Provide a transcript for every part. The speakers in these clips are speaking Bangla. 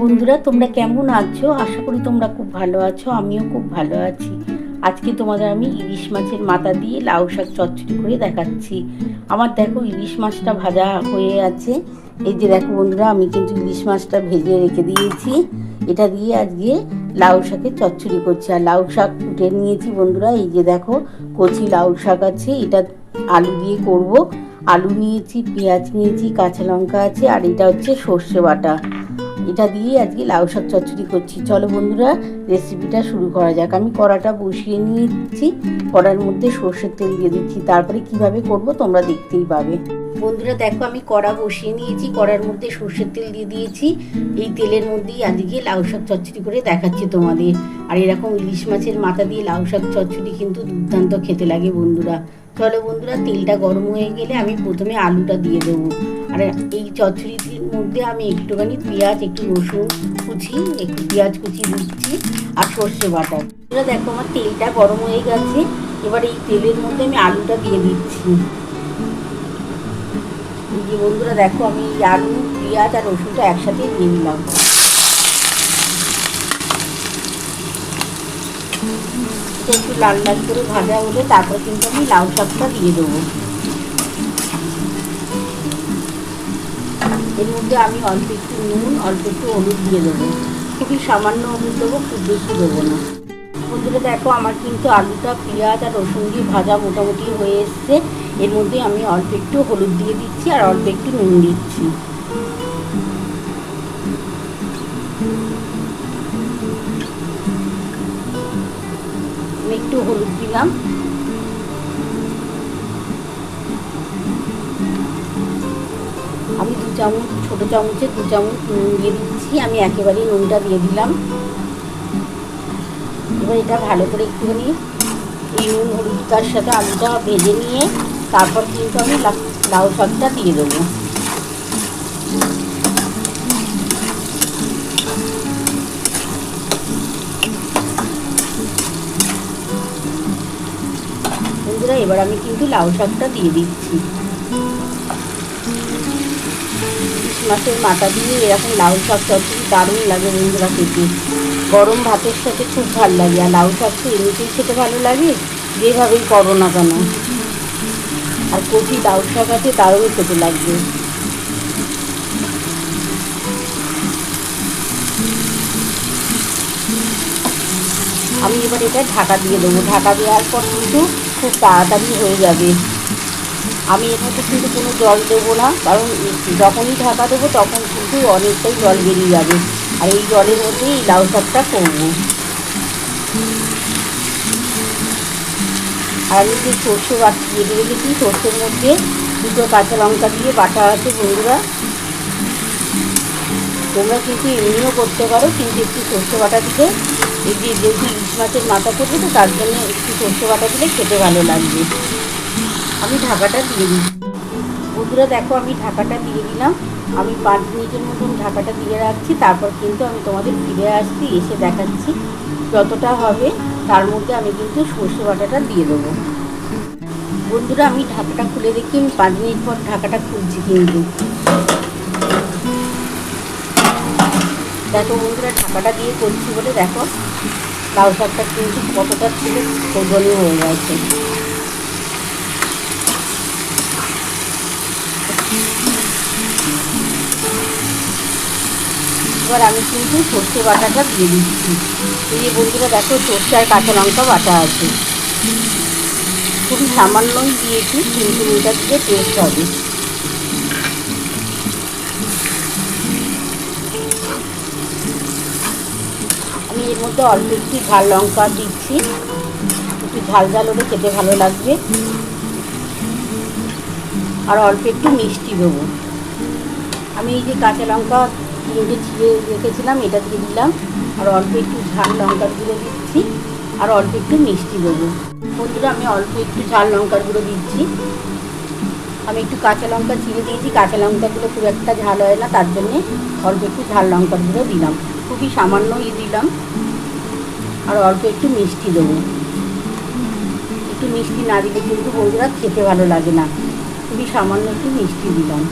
বন্ধুরা, তোমরা কেমন আছো? আশা করি তোমরা খুব ভালো আছো। আমিও খুব ভালো আছি। আজকে তোমাদের আমি ইলিশ মাছের মাথা দিয়ে লাউ শাক চচ্চড়ি করে দেখাচ্ছি। আমার দেখো ইলিশ মাছটা ভাজা হয়ে আছে। এই যে দেখো বন্ধুরা, আমি কিন্তু ইলিশ মাছটা ভেজে রেখে দিয়েছি। এটা দিয়ে আজকে লাউ শাকের চচ্চড়ি করছি। আর লাউ শাক কুটে নিয়েছি বন্ধুরা। এই যে দেখো কচি লাউ শাক আছে, এটা আলু দিয়ে করব। আলু নিয়েছি, পেঁয়াজ নিয়েছি, কাঁচা লঙ্কা আছে, আর এটা হচ্ছে সর্ষে বাটা। এটা দিয়ে আজকে লাউ শাক চচ্চড়ি করছি। চলো বন্ধুরা, রেসিপিটা শুরু করা যাক। আমি কড়াটা বসিয়ে নিয়েছি, কড়ার মধ্যে সর্ষের তেল দিয়ে দিচ্ছি। তারপরে কিভাবে করব তোমরা দেখতেই পাবে। বন্ধুরা দেখো, আমি কড়া বসিয়ে নিয়েছি, কড়ার মধ্যে সর্ষের তেল দিয়ে দিয়েছি। এই তেলের মধ্যেই আজকে লাউ শাক চচ্চড়ি করে দেখাচ্ছি তোমাদের। আর এরকম ইলিশ মাছের মাথা দিয়ে লাউ শাক চচ্চড়ি কিন্তু দুর্দান্ত খেতে লাগে বন্ধুরা। চলো বন্ধুরা, তেলটা গরম হয়ে গেলে আমি প্রথমে আলুটা দিয়ে দেবো। আর এই চচ্চড়িটির মধ্যে আমি একটুখানি পেঁয়াজ, একটু রসুন কুচি, একটু পেঁয়াজ কুচি দিচ্ছি, আর সর্ষে বাটা। বন্ধুরা দেখো, আমার তেলটা গরম হয়ে গেছে। এবার এই তেলের মধ্যে আমি আলুটা দিয়ে দিচ্ছি। যে বন্ধুরা দেখো, আমি আলু, পেঁয়াজ আর রসুনটা একসাথে দিয়ে দিলাম। এটা একটু লাল লাল করে ভাজা হলে তারপর কিন্তু আমি লাউ শাকটা দিয়ে দেবো। এর মধ্যে আমি অল্প একটু নুন, অল্প একটু হলুদ দিয়ে দেবো। খুবই সামান্য হলুদ দেবো, খুব বেশি দেবো না। বন্ধুরা দেখো, আমার কিন্তু আলুটা, পেঁয়াজ আর রসুন দিয়ে ভাজা মোটামুটি হয়ে এসছে। এর মধ্যে আমি অল্প একটু হলুদ দিয়ে দিচ্ছি আর অল্প একটু নুন দিচ্ছি। আমি একটু হলুদ দিলাম। আমি 2 চামচ, ছোটো চামচে 2 চামচ নুন দিয়ে দিচ্ছি। আমি একেবারেই নুনটা দিয়ে দিলাম। এবার এটা ভালো করে একটুখানি এই নুন হলুদটার সাথে আলুটা ভেজে নিয়ে তারপর কিন্তু আমি লাউ শাকটা দিয়ে দেবো। বন্ধুরা এবার আমি কিন্তু লাউ শাকটা দিয়ে দিচ্ছি। ইলিশ মাছের মাথা দিয়ে এরকম লাউ শাক চচ্চড়ি দারুণ লাগে বন্ধুরা খেতে। গরম ভাতের সাথে খুব ভালো লাগে। আর লাউ শাক তো এমনিতেই খেতে ভালো লাগে, যেভাবেই করো না কেন। আর কচি লাউ শাক আছে, দারুণ খেতে লাগবে। আমি এবার এটা ঢাকা দিয়ে দেবো। ঢাকা দেওয়ার পর কিন্তু খুব তাড়াতাড়ি হয়ে যাবে। আমি এর মধ্যে কিন্তু কোনো জল দেবো না, কারণ যখনই ঢাকা দেবো তখন কিন্তু অনেকটাই জল বেরিয়ে যাবে। আর এই জলের মধ্যেই এই লাউ শাকটা করবো। আর আমি যে সর্ষে বেটে রেখেছি, সর্ষের মধ্যে 2টো কাঁচা লঙ্কা দিয়ে বাটা আছে বন্ধুরা। তোমরা কিন্তু এমনিও করতে পারো, কিন্তু একটু সর্ষে বাটা দিলে, এই যে যেহেতু ইলিশ মাছের মাথা করবে তো তার জন্য একটু সর্ষে বাটা দিলে খেতে ভালো লাগবে। আমি ঢাকাটা দিয়ে দিই। বন্ধুরা দেখো, আমি ঢাকাটা দিয়ে দিলাম। আমি 5 মিনিটের মতন ঢাকাটা দিয়ে রাখছি। তারপর কিন্তু আমি তোমাদের ফিরে আসছি, এসে দেখাচ্ছি। যতটা হবে তার মধ্যে আমি কিন্তু সর্ষে বাটাটা দিয়ে দেবো। বন্ধুরা আমি ঢাকাটা খুলে দেখি, আমি 5 মিনিট পর ঢাকাটা খুলছি। কিন্তু দেখো বন্ধুরা, ঢাকাটা দিয়ে করছি বলে দেখো লাউ শাকটা কিন্তু কতটা ছিল ফোড়নি হয়ে গেছে। এবার আমি কিন্তু সর্ষে বাটাটা দিয়ে দিচ্ছি। এই যে বন্ধুরা দেখো, সর্ষে আর কাঁচা লঙ্কা বাটা আছে। খুবই সামান্যই দিয়েছি, কিন্তু এটা দিয়ে টেস্ট হবে। আমি এর মধ্যে অল্প একটু ঝাল লঙ্কা দিচ্ছি, একটু ঝাল ঝাল হলে খেতে ভালো লাগবে। আর অল্প একটু মিষ্টি দেবো। আমি এই যে কাঁচা লঙ্কা 3টে ছিঁড়ে রেখেছিলাম, এটা দিয়ে দিলাম। আর অল্প একটু ঝাল লঙ্কার গুঁড়ো দিচ্ছি, আর অল্প একটু মিষ্টি দেবো। বন্ধুরা আমি অল্প একটু ঝাল লঙ্কার গুঁড়ো দিচ্ছি। আমি একটু কাঁচা লঙ্কা ছিঁড়ে দিয়েছি, কাঁচা লঙ্কাগুলো খুব একটা ঝাল হয় না, তার জন্যে অল্প একটু ঝাল লঙ্কার গুঁড়ো দিলাম। খুবই সামান্যই দিলাম। আর অল্প একটু মিষ্টি দেবো। একটু মিষ্টি না দিলে কিন্তু বন্ধুরা খেতে ভালো লাগে না। খুবই সামান্য একটু মিষ্টি দিলাম।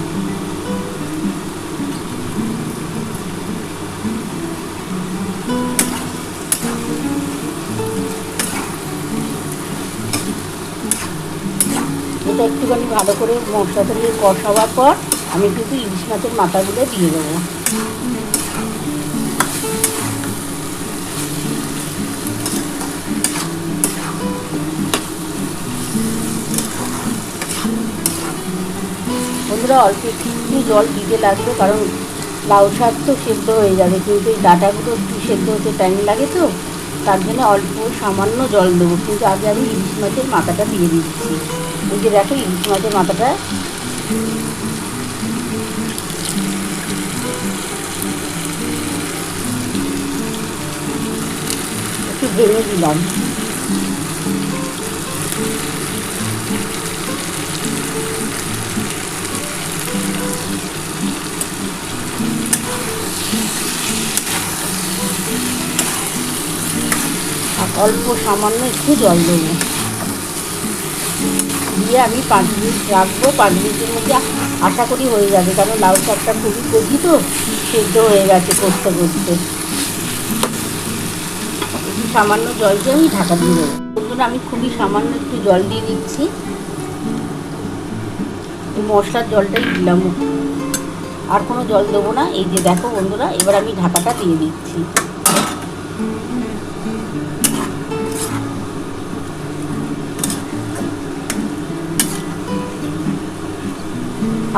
মশলাটা একটুখানি ভালো করে মশলাটা দিয়ে কষাবার পর আমি কিন্তু ইলিশ মাছের মাথাগুলো দিয়ে দেবো। বন্ধুরা অল্প একটু জল দিতে লাগবে, কারণ লাউ শাক তো সেদ্ধ হয়ে যাবে, কিন্তু এই ডাঁটাগুলো একটু সেদ্ধ হতে টাইম লাগে, তো তার জন্য অল্প সামান্য জল দেবো। কিন্তু আগে আমি ইলিশ মাছের মাথাটা দিয়ে দিচ্ছি। এই যে দেখো ইলিশ মাছের মাথাটা একটু ভেঙে দিলাম। আর অল্প সামান্য একটু জল দেবো, দিয়ে আমি 5 মিনিট রাখবো। 5 মিনিটের মধ্যে আশা করি হয়ে যাবে, কারণ লাউ শাকটা খুবই কচি তো, সেদ্ধ হয়ে গেছে করতে করতে। একটু সামান্য জল দিয়ে আমি ঢাকা দিয়ে দেবো। বন্ধুরা আমি খুবই সামান্য একটু জল দিয়ে দিচ্ছি, এই মশলার জলটাই দিলাম, আর কোনো জল দেবো না। এই যে দেখো বন্ধুরা, এবার আমি ঢাকাটা দিয়ে দিচ্ছি।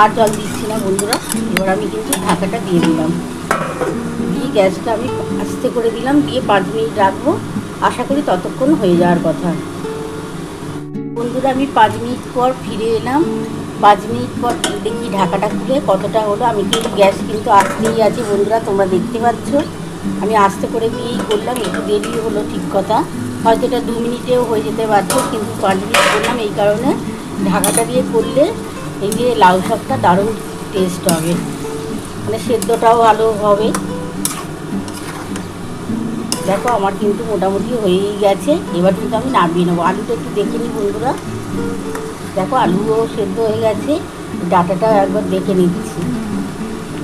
আর জল দিচ্ছি না বন্ধুরা, এবার আমি কিন্তু ঢাকাটা দিয়ে দিলাম, দিয়ে গ্যাসটা আমি আস্তে করে দিলাম, দিয়ে 5 মিনিট রাখবো। আশা করি ততক্ষণ হয়ে যাওয়ার কথা। বন্ধুরা আমি 5 মিনিট পর ফিরে এলাম। 5 মিনিট পর দেখি ঢাকাটা খুলে কতটা হলো। আমি কিন্তু গ্যাস কিন্তু আস্তেই আছে বন্ধুরা, তোমরা দেখতে পাচ্ছ। আমি আস্তে করে দিয়েই করলাম, একটু দেরি হলো ঠিক কথা, হয়তো এটা 2 মিনিটেও হয়ে যেতে পারতো, কিন্তু 5 মিনিট করলাম এই কারণে। ঢাকাটা দিয়ে করলে এই যে লাউ শাকটা দারুণ টেস্ট হবে, মানে সেদ্ধটাও ভালো হবে। দেখো আমার কিন্তু মোটামুটি হয়েই গেছে, এবার কিন্তু আমি নামিয়ে নেবো। আলুটা একটু দেখে নিই বন্ধুরা, দেখো আলুও সেদ্ধ হয়ে গেছে, ডাঁটাটা একবার দেখে নিচ্ছি।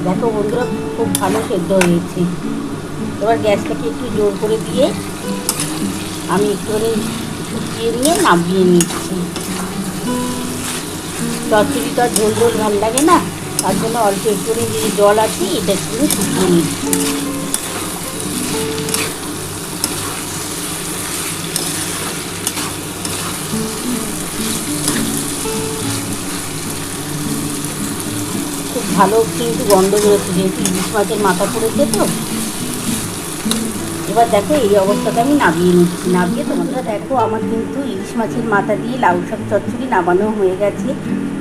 দেখো বন্ধুরা খুব ভালো সেদ্ধ হয়েছে। এবার গ্যাসটাকে একটু জোর করে দিয়ে আমি একটুখানি শুকিয়ে নিয়ে নামিয়ে নিচ্ছি। চচ্চড়িটা ঝোল ঝোল ভালো লাগে না, তার জন্য অল্প একটুখানি যে জল আছে এটা একটুখানি শুকিয়ে নিচ্ছি। খুব ভালো কিন্তু গন্ধ বেরোচ্ছে, যেহেতু ইলিশ মাছের মাথা পড়েছে তো। এবার দেখো এই অবস্থাতে আমি নামিয়ে নিচ্ছি। নামিয়ে তোমরা দেখো আমার কিন্তু ইলিশ মাছের মাথা দিয়ে লাউ শাক চচ্চড়ি নামানো হয়ে গেছে।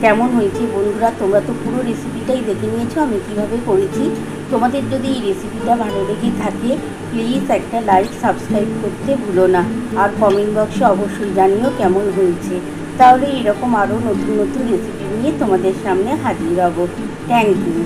কেমন হয়েছে বন্ধুরা, তোমরা তো পুরো রেসিপিটাই দেখে নিয়েছো আমি কীভাবে করেছি। তোমাদের যদি এই রেসিপিটা ভালো লেগে থাকে প্লিজ একটা লাইক সাবস্ক্রাইব করতে ভুলো না, আর কমেন্ট বক্সে অবশ্যই জানিও কেমন হয়েছে। তাহলে এরকম আরও নতুন নতুন রেসিপি নিয়ে তোমাদের সামনে হাজির হব। Thank you.